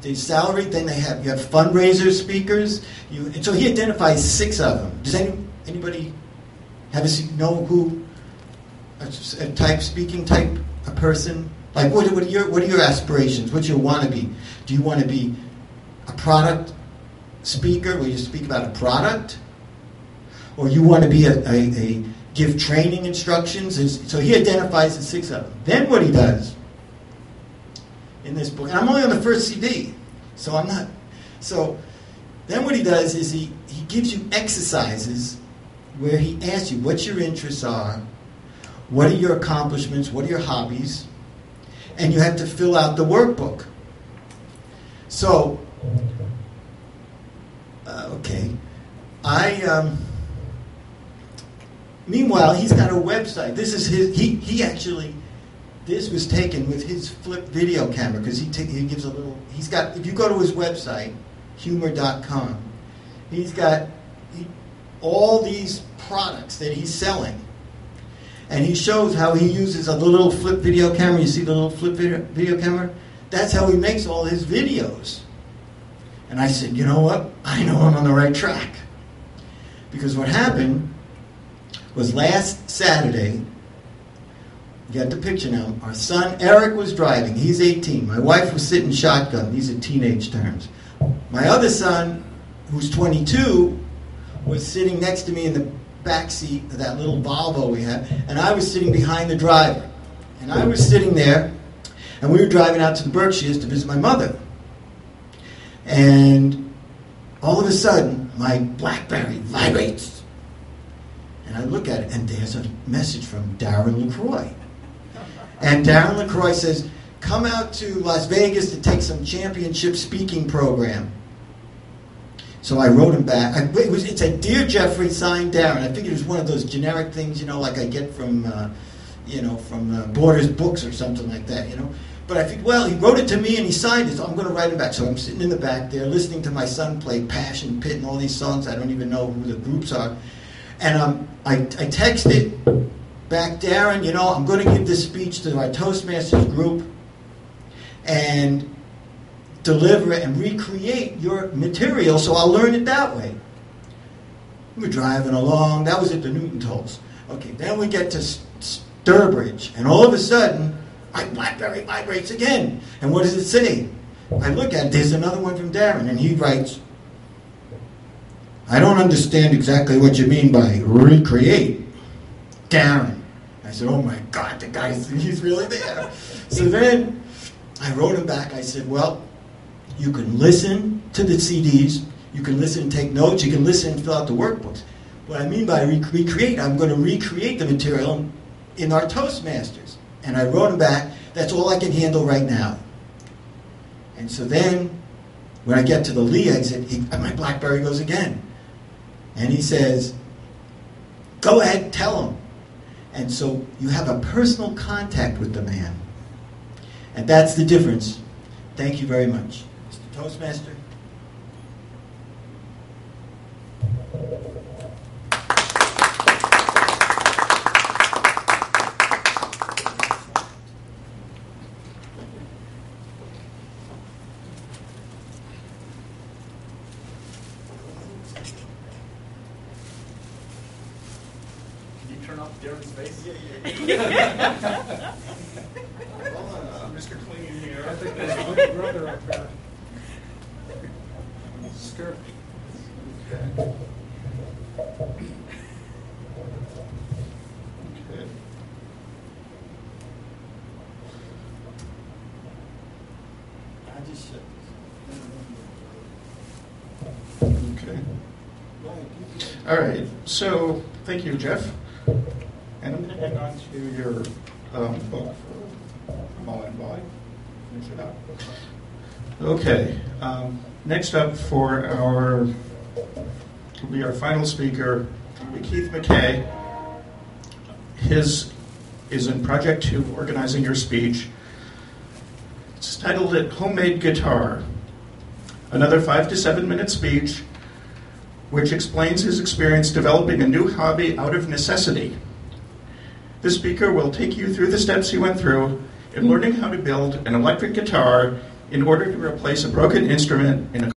They salary. Then you have fundraiser speakers. And so he identifies 6 of them. Does anybody know who a person? Like what are your aspirations? What's your wannabe? Do you want to be a product speaker where you speak about a product, or you want to be a give training instructions? So he identifies the 6 of them. Then what he does in this book, and I'm only on the first CD, so I'm not. So then what he does is he gives you exercises where he asks you what your interests are, what are your accomplishments, what are your hobbies, and you have to fill out the workbook. So, okay. Meanwhile, he's got a website. This is he actually, this was taken with his flip video camera, because he gives a little, if you go to his website, humor.com, he's got all these products that he's selling. And he shows how he uses a little flip video camera. You see the little flip video camera? That's how he makes all his videos. And I said, you know what? I know I'm on the right track. Because what happened was last Saturday, you got the picture now, our son Eric was driving. He's 18. My wife was sitting shotgun. These are teenage terms. My other son, who's 22, was sitting next to me in the back seat of that little Volvo we had, and I was sitting behind the driver. And I was sitting there, and we were driving out to the Berkshires to visit my mother. And all of a sudden, my BlackBerry vibrates. And I look at it, and there's a message from Darren LaCroix. And Darren LaCroix says, come out to Las Vegas to take some championship speaking program. So I wrote him back. It's a Dear Jeffrey, signed Darren. I figured it was one of those generic things, like I get from, from Borders Books or something like that, But I figured, well, he wrote it to me and he signed it, so I'm going to write him back. So I'm sitting in the back there listening to my son play Passion Pit and all these songs. I don't even know who the groups are. And I texted back, Darren, I'm going to give this speech to our Toastmasters group and deliver it and recreate your material, so I'll learn it that way. We're driving along. That was at the Newton Tolls. Okay, then we get to Sturbridge, and all of a sudden, my BlackBerry vibrates again. And what does it say? I look at it. There's another one from Darren, and he writes, I don't understand exactly what you mean by recreate, Darren. I said, oh my God, the he's really there. So then I wrote him back. I said, well, you can listen to the CDs, you can listen and take notes, you can listen and fill out the workbooks. What I mean by recreate, I'm going to recreate the material in our Toastmasters. And I wrote him back, that's all I can handle right now. And so then, when I get to the Lee exit, my BlackBerry goes again. And he says, go ahead, tell him. And so you have a personal contact with the man. And that's the difference. Thank you very much. Mr. Toastmaster. Turn off Darren's face? Yeah. Mr. Clean here. I think there's a big brother up there. Skirt. Okay. Okay. I just shut Okay. All right. So, thank you, Jeff. And I'm going to hang on to your book for a moment while I finish it up. Okay. Next up will be our final speaker, Keith McKay. His is in Project 2, Organizing Your Speech. It's titled Homemade Guitar. Another 5 to 7 minute speech which explains his experience developing a new hobby out of necessity. This speaker will take you through the steps he went through in learning how to build an electric guitar in order to replace a broken instrument in a